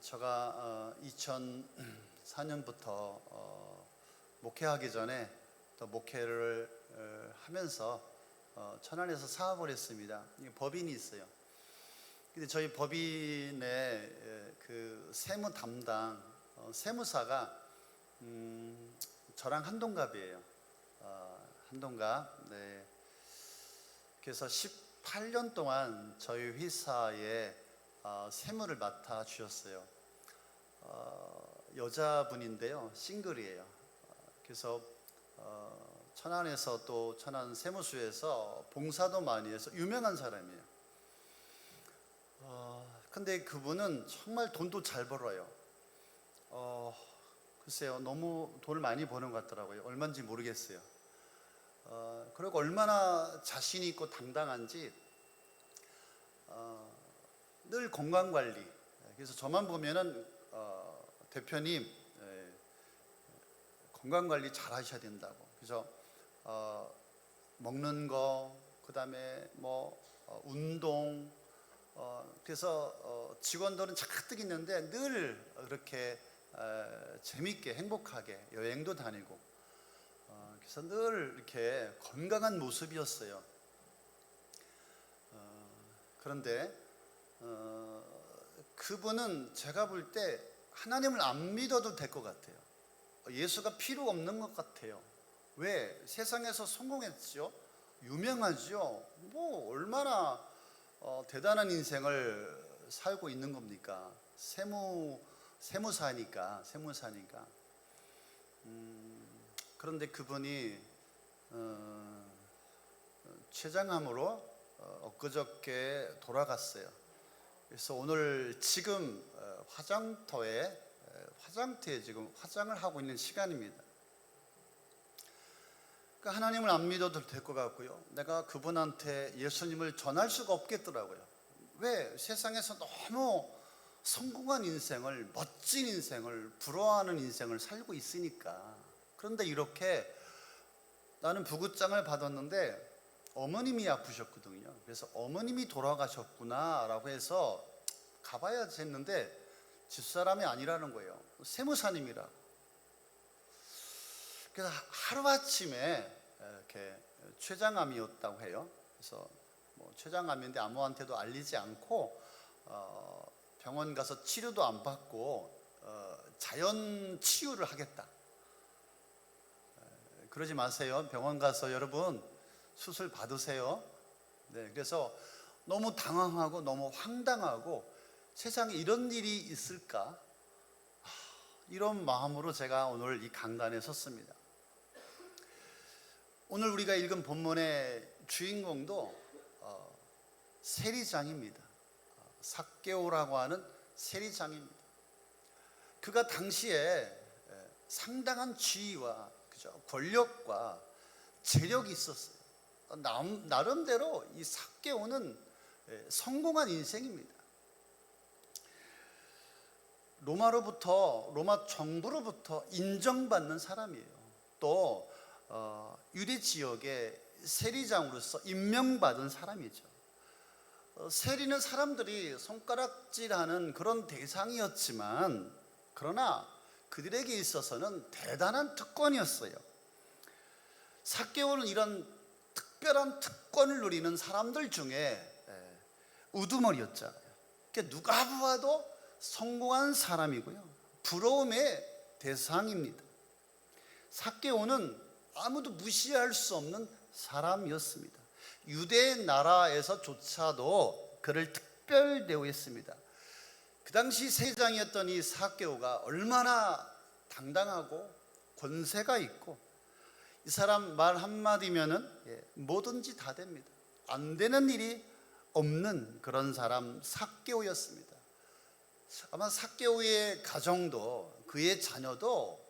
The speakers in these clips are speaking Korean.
제가 2004년부터 목회하기 전에 또 목회를 하면서 천안에서 사업을 했습니다. 법인이 있어요. 근데 저희 법인의 그 세무 담당 세무사가 저랑 한동갑이에요. 한동갑. 네. 그래서 18년 동안 저희 회사에 세무를 맡아 주셨어요. 여자분인데요, 싱글이에요. 그래서 천안에서 또 천안 세무수에서 봉사도 많이 해서 유명한 사람이에요. 근데 그분은 정말 돈도 잘 벌어요. 글쎄요, 너무 돈을 많이 버는 것 같더라고요. 얼마인지 모르겠어요. 그리고 얼마나 자신 있고 당당한지 늘 건강관리. 그래서 저만 보면은 대표님 건강관리 잘 하셔야 된다고. 그래서 먹는 거, 그 다음에 운동, 그래서 직원들은 가득 있는데 늘 그렇게 재밌게 행복하게 여행도 다니고, 그래서 늘 이렇게 건강한 모습이었어요. 그런데 그분은 제가 볼 때 하나님을 안 믿어도 될 것 같아요. 예수가 필요 없는 것 같아요. 왜? 세상에서 성공했죠. 유명하죠. 얼마나 대단한 인생을 살고 있는 겁니까? 세무사니까. 그런데 그분이 췌장암으로 엊그저께 돌아갔어요. 그래서 오늘 지금 화장터에 지금 화장을 하고 있는 시간입니다. 그러니까 하나님을 안 믿어도 될 것 같고요. 내가 그분한테 예수님을 전할 수가 없겠더라고요. 왜? 세상에서 너무 성공한 인생을, 멋진 인생을, 부러워하는 인생을 살고 있으니까. 그런데 이렇게 나는 부굿장을 받았는데 어머님이 아프셨거든요. 그래서 어머님이 돌아가셨구나 라고 해서 가봐야지 했는데 집사람이 아니라는 거예요. 세무사님이라. 그래서 하루아침에 이렇게 췌장암이었다고 해요. 그래서 췌장암인데 아무한테도 알리지 않고 병원 가서 치료도 안 받고 자연 치유를 하겠다. 그러지 마세요. 병원 가서 여러분 수술 받으세요. 네, 그래서 너무 당황하고 너무 황당하고 세상에 이런 일이 있을까? 이런 마음으로 제가 오늘 이 강단에 섰습니다. 오늘 우리가 읽은 본문의 주인공도 세리장입니다. 삭개오라고 하는 세리장입니다. 그가 당시에 상당한 지위와 권력과 재력이 있었어요. 나름대로 이 삭개오는 성공한 인생입니다. 로마 정부로부터 인정받는 사람이에요. 또 유대 지역의 세리장으로서 임명받은 사람이죠. 세리는 사람들이 손가락질하는 그런 대상이었지만, 그러나 그들에게 있어서는 대단한 특권이었어요. 삭개오는 이런 특별한 특권을 누리는 사람들 중에 우두머리였잖아요. 그러니까 누가 보아도 성공한 사람이고요, 부러움의 대상입니다. 삭개오는 아무도 무시할 수 없는 사람이었습니다. 유대 나라에서조차도 그를 특별 대우했습니다. 그 당시 세장이었던 이 삭개오가 얼마나 당당하고 권세가 있고, 이 사람 말 한마디면은 뭐든지 다 됩니다. 안 되는 일이 없는 그런 사람 삭개오였습니다. 아마 삭개오의 가정도 그의 자녀도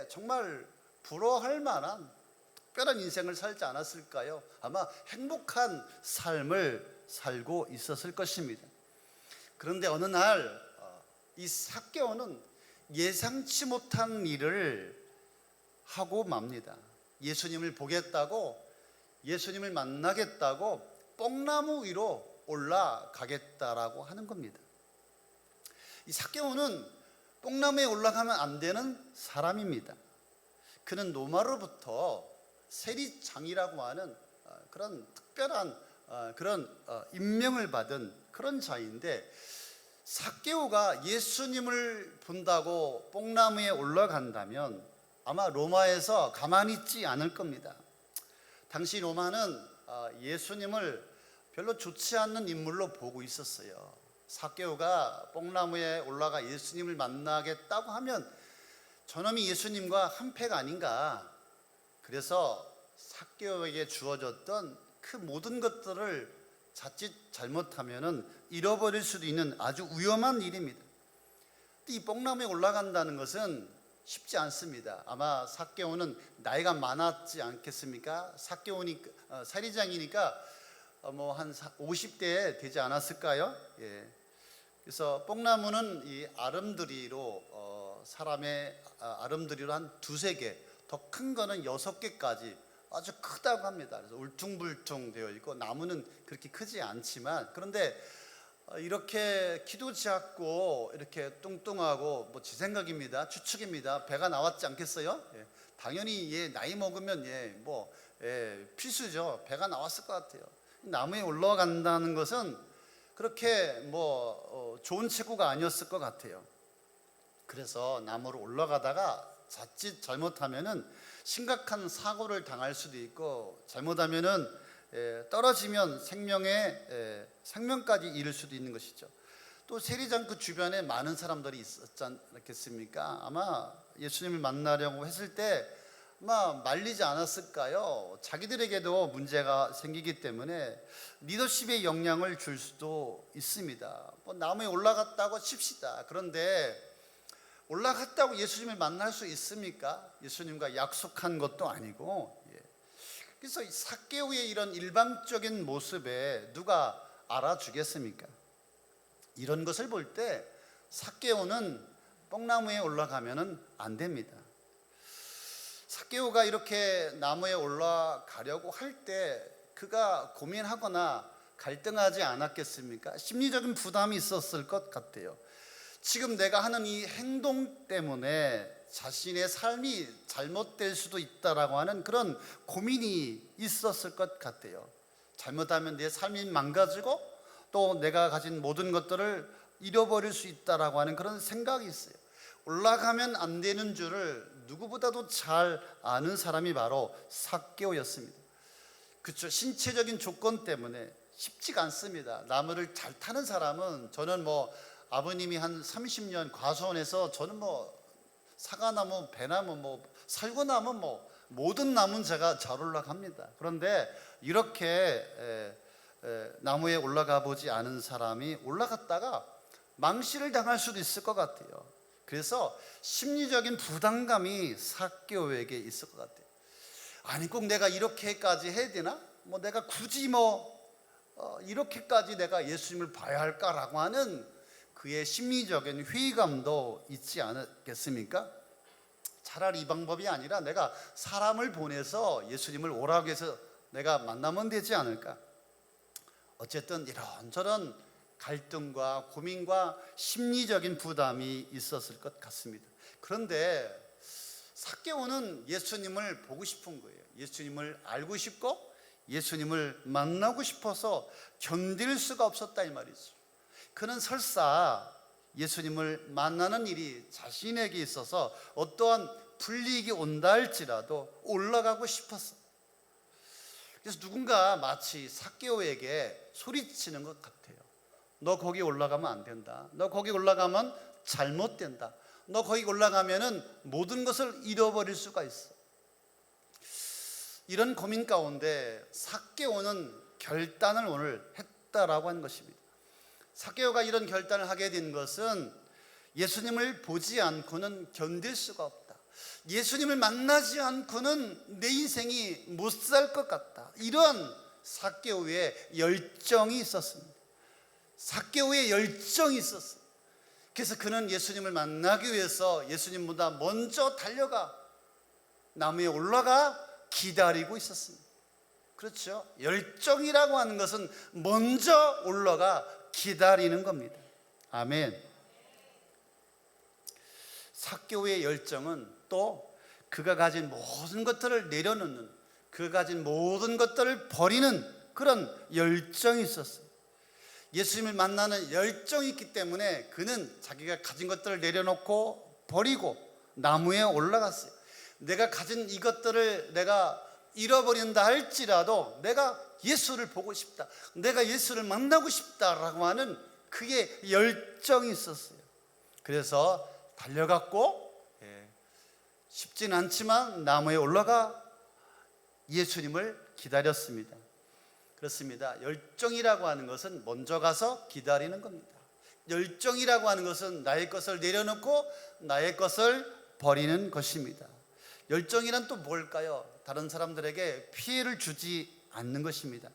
정말 부러워할 만한 특별한 인생을 살지 않았을까요? 아마 행복한 삶을 살고 있었을 것입니다. 그런데 어느 날 이 삭개오는 예상치 못한 일을 하고 맙니다. 예수님을 보겠다고, 예수님을 만나겠다고 뽕나무 위로 올라가겠다라고 하는 겁니다. 이 삭개오는 뽕나무에 올라가면 안 되는 사람입니다. 그는 로마로부터 세리장이라고 하는 그런 특별한 그런 임명을 받은 그런 자인데, 삭개오가 예수님을 본다고 뽕나무에 올라간다면 아마 로마에서 가만히 있지 않을 겁니다. 당시 로마는 예수님을 별로 좋지 않는 인물로 보고 있었어요. 삭개오가 뽕나무에 올라가 예수님을 만나겠다고 하면 저놈이 예수님과 한패가 아닌가. 그래서 삭개오에게 주어졌던 그 모든 것들을 자칫 잘못하면 잃어버릴 수도 있는 아주 위험한 일입니다. 이 뽕나무에 올라간다는 것은 쉽지 않습니다. 아마 삭개오는 나이가 많았지 않겠습니까? 삭개오니까 세리장이니까 뭐 한 50대 되지 않았을까요? 예. 그래서 뽕나무는 이 아름드리로 사람의 아름드리로 한 두세 개, 더 큰 거는 6개까지 아주 크다고 합니다. 그래서 울퉁불퉁 되어 있고 나무는 그렇게 크지 않지만, 그런데 이렇게 키도 작고 이렇게 뚱뚱하고, 뭐 제 생각입니다, 추측입니다, 배가 나왔지 않겠어요? 예. 당연히 나이 먹으면 필수죠. 배가 나왔을 것 같아요. 나무에 올라간다는 것은 그렇게 좋은 체구가 아니었을 것 같아요. 그래서 나무로 올라가다가 자칫 잘못하면은 심각한 사고를 당할 수도 있고, 잘못하면은 떨어지면 생명까지 잃을 수도 있는 것이죠. 또 세리장 그 주변에 많은 사람들이 있었지 않겠습니까? 아마 예수님을 만나려고 했을 때 아마 말리지 않았을까요? 자기들에게도 문제가 생기기 때문에 리더십에 영향을 줄 수도 있습니다. 나무에 올라갔다고 칩시다. 그런데 올라갔다고 예수님을 만날 수 있습니까? 예수님과 약속한 것도 아니고. 그래서 삭개오의 이런 일방적인 모습에 누가 알아주겠습니까? 이런 것을 볼 때 삭개오는 뽕나무에 올라가면 안 됩니다. 삭개오가 이렇게 나무에 올라가려고 할 때 그가 고민하거나 갈등하지 않았겠습니까? 심리적인 부담이 있었을 것 같아요. 지금 내가 하는 이 행동 때문에 자신의 삶이 잘못될 수도 있다라고 하는 그런 고민이 있었을 것 같아요. 잘못하면 내 삶이 망가지고 또 내가 가진 모든 것들을 잃어버릴 수 있다라고 하는 그런 생각이 있어요. 올라가면 안 되는 줄을 누구보다도 잘 아는 사람이 바로 삭개오였습니다. 그렇죠. 신체적인 조건 때문에 쉽지가 않습니다. 나무를 잘 타는 사람은, 저는 아버님이 한 30년 과수원에서 저는 사과나무, 배나무, 살구나무, 모든 나무는 제가 잘 올라갑니다. 그런데 이렇게 나무에 올라가 보지 않은 사람이 올라갔다가 망실을 당할 수도 있을 것 같아요. 그래서 심리적인 부담감이 삭개오에게 있을 것 같아요. 아니, 꼭 내가 이렇게까지 해야 되나? 내가 굳이 이렇게까지 내가 예수님을 봐야 할까라고 하는 그의 심리적인 회의감도 있지 않겠습니까? 차라리 이 방법이 아니라 내가 사람을 보내서 예수님을 오라고 해서 내가 만나면 되지 않을까? 어쨌든 이런저런 갈등과 고민과 심리적인 부담이 있었을 것 같습니다. 그런데 삭개오는 예수님을 보고 싶은 거예요. 예수님을 알고 싶고 예수님을 만나고 싶어서 견딜 수가 없었다 이 말이죠. 그는 설사 예수님을 만나는 일이 자신에게 있어서 어떠한 불이익이 온다 할지라도 올라가고 싶었어. 그래서 누군가 마치 삭개오에게 소리치는 것 같아요. 너 거기 올라가면 안 된다. 너 거기 올라가면 잘못된다. 너 거기 올라가면은 모든 것을 잃어버릴 수가 있어. 이런 고민 가운데 삭개오는 결단을 오늘 했다라고 하는 것입니다. 삭개오가 이런 결단을 하게 된 것은 예수님을 보지 않고는 견딜 수가 없다. 예수님을 만나지 않고는 내 인생이 못 살 것 같다. 이런 삭개오의 열정이 있었습니다. 삭개오의 열정이 있었어요. 그래서 그는 예수님을 만나기 위해서 예수님보다 먼저 달려가 나무에 올라가 기다리고 있었습니다. 그렇죠. 열정이라고 하는 것은 먼저 올라가 기다리는 겁니다. 아멘. 삭개오의 열정은 또 그가 가진 모든 것들을 내려놓는, 그가 가진 모든 것들을 버리는 그런 열정이 있었어요. 예수님을 만나는 열정이 있기 때문에 그는 자기가 가진 것들을 내려놓고 버리고 나무에 올라갔어요. 내가 가진 이것들을 내가 잃어버린다 할지라도 내가 예수를 보고 싶다, 내가 예수를 만나고 싶다라고 하는 그의 열정이 있었어요. 그래서 달려갔고, 쉽지는 않지만 나무에 올라가 예수님을 기다렸습니다. 그렇습니다. 열정이라고 하는 것은 먼저 가서 기다리는 겁니다. 열정이라고 하는 것은 나의 것을 내려놓고 나의 것을 버리는 것입니다. 열정이란 또 뭘까요? 다른 사람들에게 피해를 주지 않는 것입니다.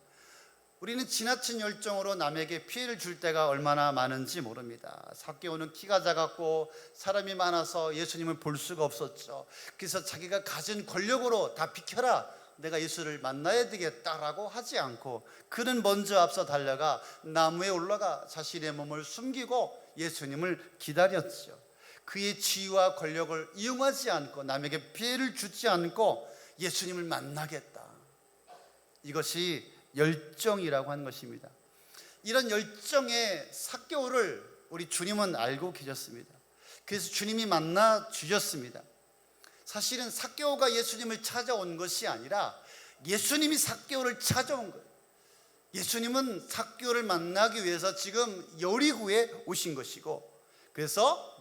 우리는 지나친 열정으로 남에게 피해를 줄 때가 얼마나 많은지 모릅니다. 삭개오는 키가 작았고 사람이 많아서 예수님을 볼 수가 없었죠. 그래서 자기가 가진 권력으로 다 비켜라, 내가 예수를 만나야 되겠다라고 하지 않고 그는 먼저 앞서 달려가 나무에 올라가 자신의 몸을 숨기고 예수님을 기다렸죠. 그의 지위와 권력을 이용하지 않고 남에게 피해를 주지 않고 예수님을 만나겠다. 이것이 열정이라고 하는 것입니다. 이런 열정의 삭개오를 우리 주님은 알고 계셨습니다. 그래서 주님이 만나 주셨습니다. 사실은 삭개오가 예수님을 찾아온 것이 아니라 예수님이 삭개오를 찾아온 거예요. 예수님은 삭개오를 만나기 위해서 지금 여리고에 오신 것이고, 그래서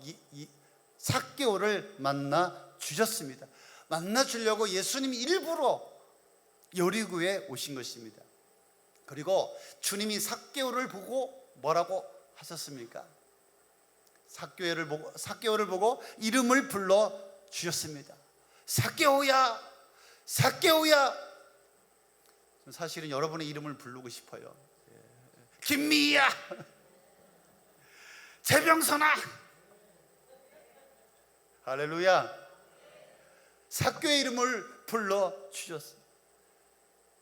삭개오를 만나 주셨습니다. 만나 주려고 예수님이 일부러 여리고에 오신 것입니다. 그리고 주님이 삭개오를 보고 뭐라고 하셨습니까? 삭개오를 보고 이름을 불러 주셨습니다. 삭개오야, 삭개오야. 사실은 여러분의 이름을 부르고 싶어요. 김미희야, 재병선아. 할렐루야. 삭개오의 이름을 불러 주셨어요.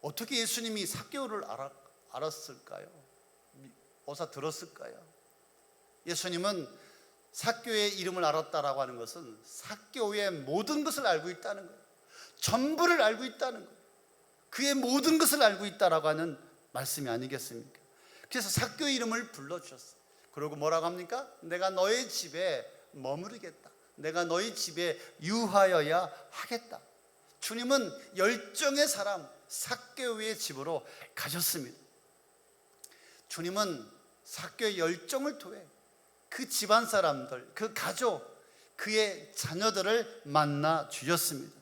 어떻게 예수님이 삭개오를 알았을까요? 어디서 들었을까요? 예수님은 삭개오의 이름을 알았다라고 하는 것은 삭개오의 모든 것을 알고 있다는 거예요. 전부를 알고 있다는 거예요. 그의 모든 것을 알고 있다라고 하는 말씀이 아니겠습니까? 그래서 삭개오의 이름을 불러주셨어요. 그리고 뭐라고 합니까? 내가 너의 집에 머무르겠다, 내가 너희 집에 유하여야 하겠다. 주님은 열정의 사람 삭개오의 집으로 가셨습니다. 주님은 삭개오의 열정을 통해 그 집안 사람들, 그 가족, 그의 자녀들을 만나 주셨습니다.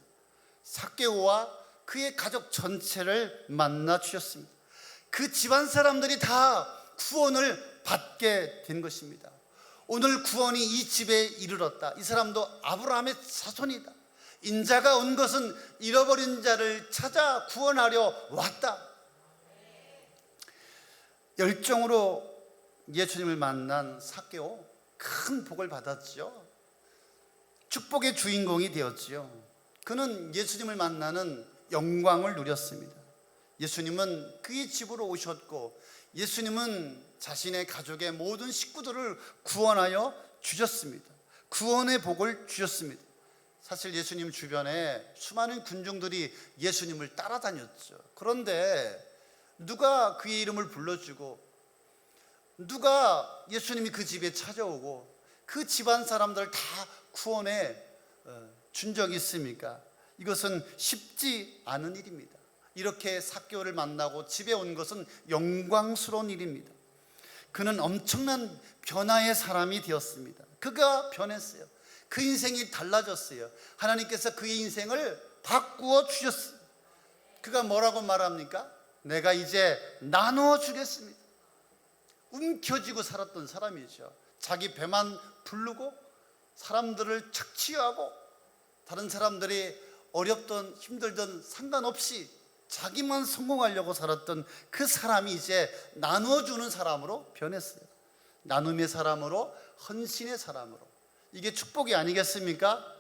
삭개오와 그의 가족 전체를 만나 주셨습니다. 그 집안 사람들이 다 구원을 받게 된 것입니다. 오늘 구원이 이 집에 이르렀다. 이 사람도 아브라함의 자손이다. 인자가 온 것은 잃어버린 자를 찾아 구원하려 왔다. 열정으로 예수님을 만난 삭개오, 큰 복을 받았죠. 축복의 주인공이 되었지요. 그는 예수님을 만나는 영광을 누렸습니다. 예수님은 그의 집으로 오셨고 예수님은 자신의 가족의 모든 식구들을 구원하여 주셨습니다. 구원의 복을 주셨습니다. 사실 예수님 주변에 수많은 군중들이 예수님을 따라다녔죠. 그런데 누가 그의 이름을 불러주고 누가 예수님이 그 집에 찾아오고 그 집안 사람들을 다 구원해 준 적이 있습니까? 이것은 쉽지 않은 일입니다. 이렇게 삭개오를 만나고 집에 온 것은 영광스러운 일입니다. 그는 엄청난 변화의 사람이 되었습니다. 그가 변했어요. 그 인생이 달라졌어요. 하나님께서 그의 인생을 바꾸어 주셨어요. 그가 뭐라고 말합니까? 내가 이제 나누어 주겠습니다. 움켜쥐고 살았던 사람이죠. 자기 배만 부르고 사람들을 착취하고 다른 사람들이 어렵던 힘들던 상관없이 자기만 성공하려고 살았던 그 사람이 이제 나누어주는 사람으로 변했어요. 나눔의 사람으로, 헌신의 사람으로. 이게 축복이 아니겠습니까?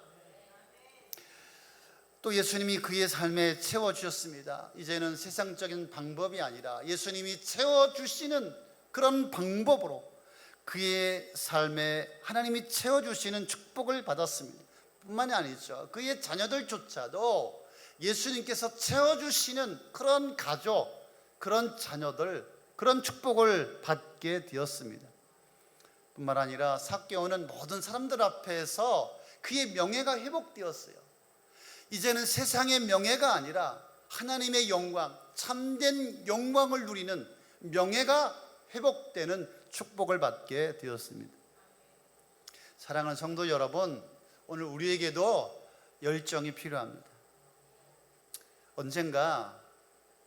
또 예수님이 그의 삶에 채워주셨습니다. 이제는 세상적인 방법이 아니라 예수님이 채워주시는 그런 방법으로 그의 삶에 하나님이 채워주시는 축복을 받았습니다. 뿐만이 아니죠. 그의 자녀들조차도 예수님께서 채워주시는 그런 가족, 그런 자녀들, 그런 축복을 받게 되었습니다. 뿐만 아니라 삭개오는 모든 사람들 앞에서 그의 명예가 회복되었어요. 이제는 세상의 명예가 아니라 하나님의 영광, 참된 영광을 누리는 명예가 회복되는 축복을 받게 되었습니다. 사랑하는 성도 여러분, 오늘 우리에게도 열정이 필요합니다. 언젠가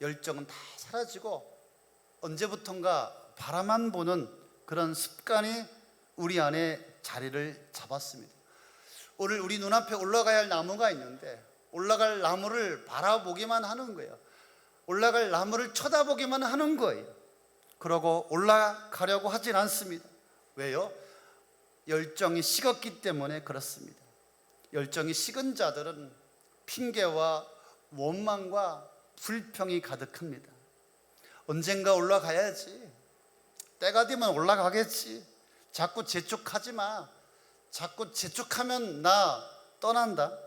열정은 다 사라지고 언제부턴가 바라만 보는 그런 습관이 우리 안에 자리를 잡았습니다. 오늘 우리 눈앞에 올라가야 할 나무가 있는데 올라갈 나무를 바라보기만 하는 거예요. 올라갈 나무를 쳐다보기만 하는 거예요. 그러고 올라가려고 하진 않습니다. 왜요? 열정이 식었기 때문에 그렇습니다. 열정이 식은 자들은 핑계와 원망과 불평이 가득합니다. 언젠가 올라가야지, 때가 되면 올라가겠지, 자꾸 재촉하지 마, 자꾸 재촉하면 나 떠난다,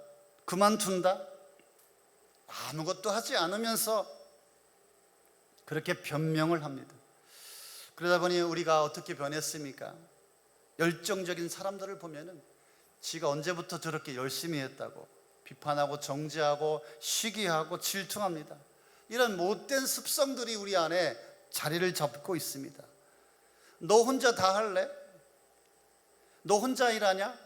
그만둔다, 아무것도 하지 않으면서 그렇게 변명을 합니다. 그러다 보니 우리가 어떻게 변했습니까? 열정적인 사람들을 보면은 지가 언제부터 저렇게 열심히 했다고 비판하고 정죄하고 시기하고 질투합니다. 이런 못된 습성들이 우리 안에 자리를 잡고 있습니다. 너 혼자 다 할래? 너 혼자 일하냐?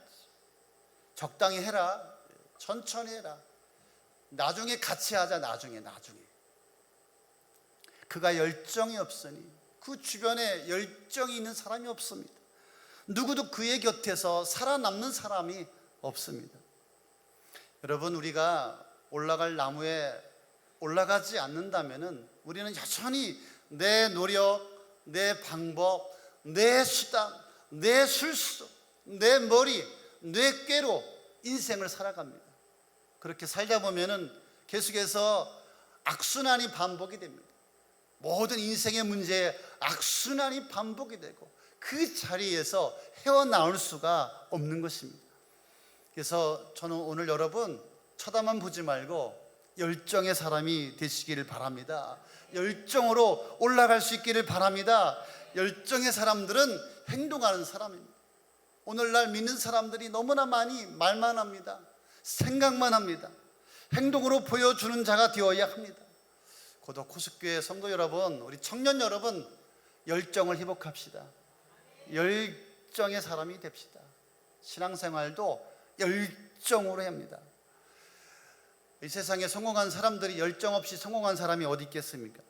적당히 해라. 천천히 해라. 나중에 같이 하자. 나중에. 그가 열정이 없으니 그 주변에 열정이 있는 사람이 없습니다. 누구도 그의 곁에서 살아남는 사람이 없습니다. 여러분, 우리가 올라갈 나무에 올라가지 않는다면 우리는 여전히 내 노력, 내 방법, 내 수단, 내 술수, 내 머리, 내 꾀로 인생을 살아갑니다. 그렇게 살다 보면 계속해서 악순환이 반복이 됩니다. 모든 인생의 문제에 악순환이 반복이 되고 그 자리에서 헤어나올 수가 없는 것입니다. 그래서 저는 오늘 여러분 쳐다만 보지 말고 열정의 사람이 되시기를 바랍니다. 열정으로 올라갈 수 있기를 바랍니다. 열정의 사람들은 행동하는 사람입니다. 오늘날 믿는 사람들이 너무나 많이 말만 합니다. 생각만 합니다. 행동으로 보여주는 자가 되어야 합니다. 고독 호숫교회 성도 여러분, 우리 청년 여러분, 열정을 회복합시다. 열정의 사람이 됩시다. 신앙생활도 열정으로 합니다. 이 세상에 성공한 사람들이 열정 없이 성공한 사람이 어디 있겠습니까?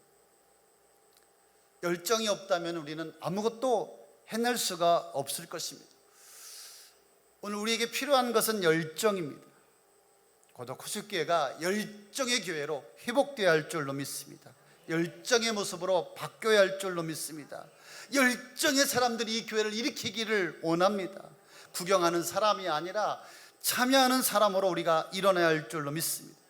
열정이 없다면 우리는 아무것도 해낼 수가 없을 것입니다. 오늘 우리에게 필요한 것은 열정입니다. 고독 호숫교회가 열정의 교회로 회복되어야 할 줄로 믿습니다. 열정의 모습으로 바뀌어야 할 줄로 믿습니다. 열정의 사람들이 이 교회를 일으키기를 원합니다. 구경하는 사람이 아니라 참여하는 사람으로 우리가 일어나야 할 줄로 믿습니다.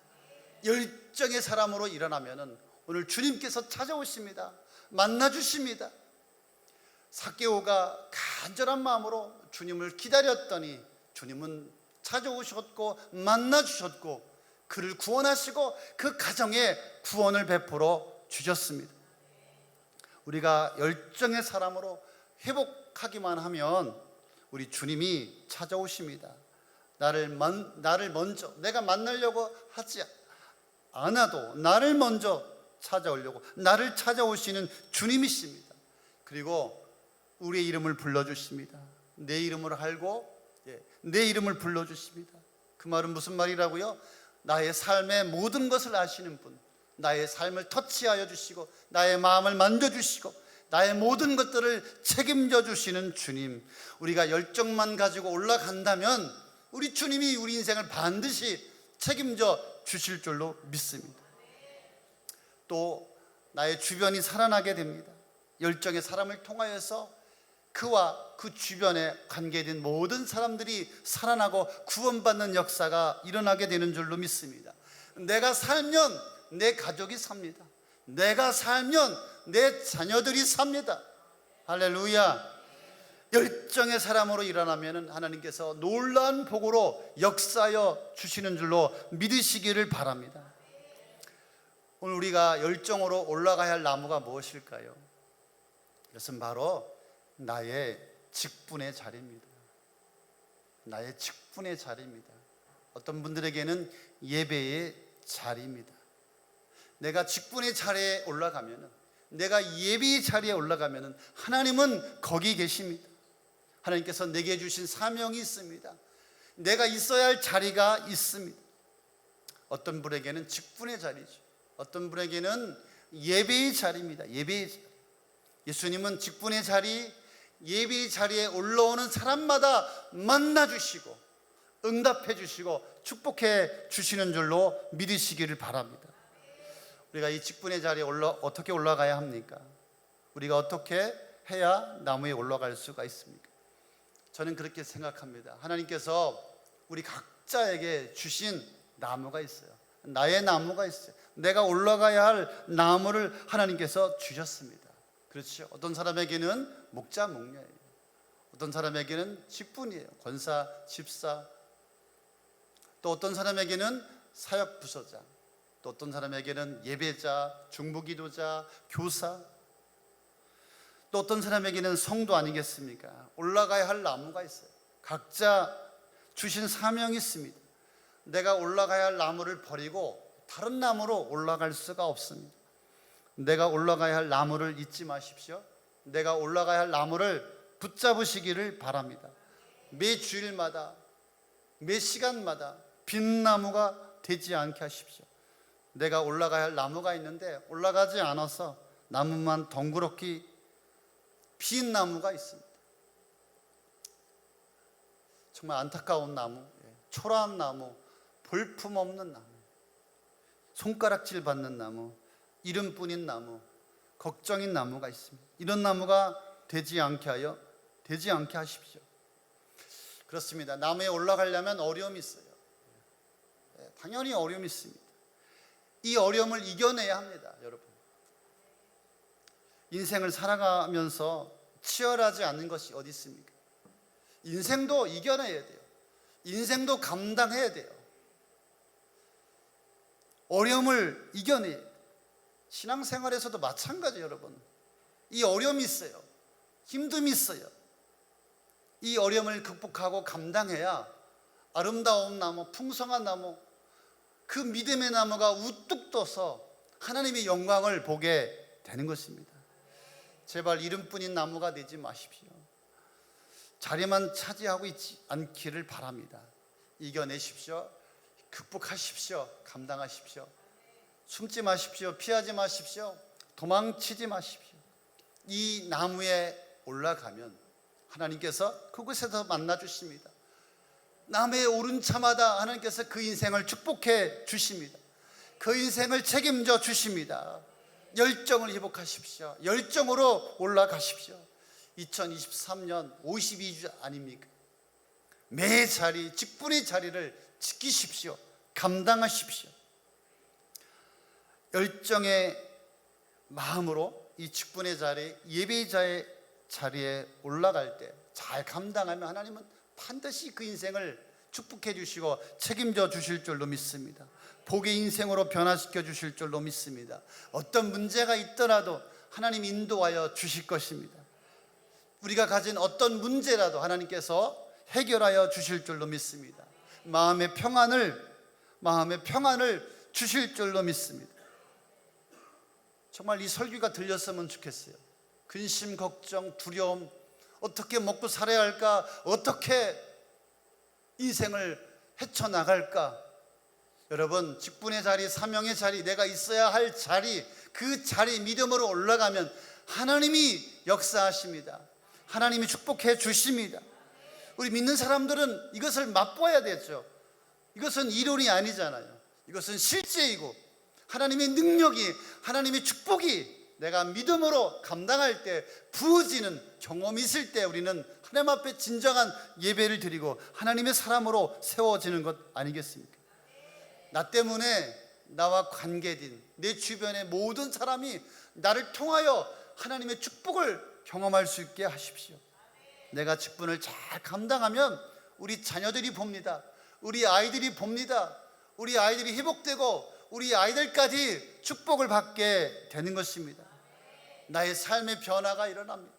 열정의 사람으로 일어나면 오늘 주님께서 찾아오십니다. 만나주십니다. 삭개오가 간절한 마음으로 주님을 기다렸더니 주님은 찾아오셨고 만나주셨고 그를 구원하시고 그 가정에 구원을 베풀어 주셨습니다. 우리가 열정의 사람으로 회복하기만 하면 우리 주님이 찾아오십니다. 나를 먼저 내가 만나려고 하지 않아도 나를 먼저 찾아오려고 나를 찾아오시는 주님이십니다. 그리고 우리의 이름을 불러주십니다. 내 이름을 알고 내 이름을 불러주십니다. 그 말은 무슨 말이라고요? 나의 삶의 모든 것을 아시는 분, 나의 삶을 터치하여 주시고 나의 마음을 만져주시고 나의 모든 것들을 책임져 주시는 주님, 우리가 열정만 가지고 올라간다면 우리 주님이 우리 인생을 반드시 책임져 주실 줄로 믿습니다. 또 나의 주변이 살아나게 됩니다. 열정의 사람을 통하여서 그와 그 주변에 관계된 모든 사람들이 살아나고 구원받는 역사가 일어나게 되는 줄로 믿습니다. 내가 살면 내 가족이 삽니다. 내가 살면 내 자녀들이 삽니다. 할렐루야. 열정의 사람으로 일어나면 하나님께서 놀라운 복으로 역사하여 주시는 줄로 믿으시기를 바랍니다. 오늘 우리가 열정으로 올라가야 할 나무가 무엇일까요? 이것은 바로 나의 직분의 자리입니다. 나의 직분의 자리입니다. 어떤 분들에게는 예배의 자리입니다. 내가 직분의 자리에 올라가면, 내가 예배의 자리에 올라가면 하나님은 거기 계십니다. 하나님께서 내게 주신 사명이 있습니다. 내가 있어야 할 자리가 있습니다. 어떤 분에게는 직분의 자리죠. 어떤 분에게는 예배의 자리입니다. 예배의 자리. 예수님은 직분의 자리, 예배의 자리에 올라오는 사람마다 만나주시고 응답해 주시고 축복해 주시는 줄로 믿으시기를 바랍니다. 우리가 이 직분의 자리에 어떻게 올라가야 합니까? 우리가 어떻게 해야 나무에 올라갈 수가 있습니까? 저는 그렇게 생각합니다. 하나님께서 우리 각자에게 주신 나무가 있어요. 나의 나무가 있어요. 내가 올라가야 할 나무를 하나님께서 주셨습니다. 그렇죠? 어떤 사람에게는 목자, 목녀예요. 어떤 사람에게는 직분이에요. 권사, 집사. 또 어떤 사람에게는 사역 부서장, 또 어떤 사람에게는 예배자, 중보기도자, 교사, 또 어떤 사람에게는 성도 아니겠습니까? 올라가야 할 나무가 있어요. 각자 주신 사명이 있습니다. 내가 올라가야 할 나무를 버리고 다른 나무로 올라갈 수가 없습니다. 내가 올라가야 할 나무를 잊지 마십시오. 내가 올라가야 할 나무를 붙잡으시기를 바랍니다. 매 주일마다, 매 시간마다 빈 나무가 되지 않게 하십시오. 내가 올라가야 할 나무가 있는데 올라가지 않아서 나무만 덩그렇게 빈 나무가 있습니다. 정말 안타까운 나무, 초라한 나무, 볼품없는 나무, 손가락질 받는 나무, 이름뿐인 나무, 걱정인 나무가 있습니다. 이런 나무가 되지 않게 하십시오. 그렇습니다. 나무에 올라가려면 어려움이 있어요. 당연히 어려움이 있습니다. 이 어려움을 이겨내야 합니다, 여러분. 인생을 살아가면서 치열하지 않은 것이 어디 있습니까? 인생도 이겨내야 돼요. 인생도 감당해야 돼요. 어려움을 이겨내야 돼요. 신앙생활에서도 마찬가지예요, 여러분. 이 어려움이 있어요. 힘듦이 있어요. 이 어려움을 극복하고 감당해야 아름다운 나무, 풍성한 나무, 그 믿음의 나무가 우뚝 떠서 하나님의 영광을 보게 되는 것입니다. 제발 이름뿐인 나무가 되지 마십시오. 자리만 차지하고 있지 않기를 바랍니다. 이겨내십시오. 극복하십시오. 감당하십시오. 숨지 마십시오. 피하지 마십시오. 도망치지 마십시오. 이 나무에 올라가면 하나님께서 그곳에서 만나 주십니다. 남의 오른 차마다 하나님께서 그 인생을 축복해 주십니다. 그 인생을 책임져 주십니다. 열정을 회복하십시오. 열정으로 올라가십시오. 2023년 52주 아닙니까? 매 자리, 직분의 자리를 지키십시오. 감당하십시오. 열정의 마음으로 이 직분의 자리, 예배자의 자리에 올라갈 때 잘 감당하면 하나님은 반드시 그 인생을 축복해 주시고 책임져 주실 줄로 믿습니다. 복의 인생으로 변화시켜 주실 줄로 믿습니다. 어떤 문제가 있더라도 하나님 인도하여 주실 것입니다. 우리가 가진 어떤 문제라도 하나님께서 해결하여 주실 줄로 믿습니다. 마음의 평안을 주실 줄로 믿습니다. 정말 이 설교가 들렸으면 좋겠어요. 근심, 걱정, 두려움, 어떻게 먹고 살아야 할까? 어떻게 인생을 헤쳐나갈까? 여러분, 직분의 자리, 사명의 자리, 내가 있어야 할 자리, 그 자리 믿음으로 올라가면 하나님이 역사하십니다. 하나님이 축복해 주십니다. 우리 믿는 사람들은 이것을 맛보아야 되죠. 이것은 이론이 아니잖아요. 이것은 실제이고 하나님의 능력이, 하나님의 축복이 내가 믿음으로 감당할 때 부어지는 경험이 있을 때 우리는 하나님 앞에 진정한 예배를 드리고 하나님의 사람으로 세워지는 것 아니겠습니까? 나 때문에 나와 관계된 내 주변의 모든 사람이 나를 통하여 하나님의 축복을 경험할 수 있게 하십시오. 내가 직분을 잘 감당하면 우리 자녀들이 봅니다. 우리 아이들이 봅니다. 우리 아이들이 회복되고 우리 아이들까지 축복을 받게 되는 것입니다. 나의 삶의 변화가 일어납니다.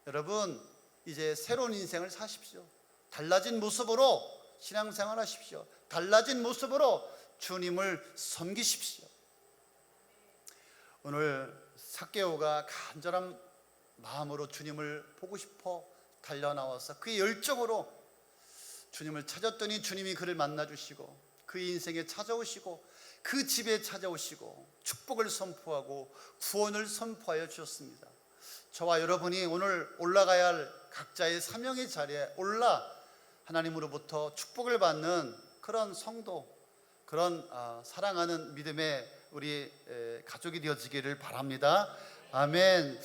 여러분, 이제 새로운 인생을 사십시오. 달라진 모습으로 신앙생활 하십시오. 달라진 모습으로 주님을 섬기십시오. 오늘 삭개오가 간절한 마음으로 주님을 보고 싶어 달려나와서 그의 열정으로 주님을 찾았더니 주님이 그를 만나주시고 그 인생에 찾아오시고 그 집에 찾아오시고 축복을 선포하고 구원을 선포하여 주셨습니다. 저와 여러분이 오늘 올라가야 할 각자의 사명의 자리에 올라 하나님으로부터 축복을 받는 그런 성도, 그런 사랑하는 믿음의 우리 가족이 되어지기를 바랍니다. 아멘.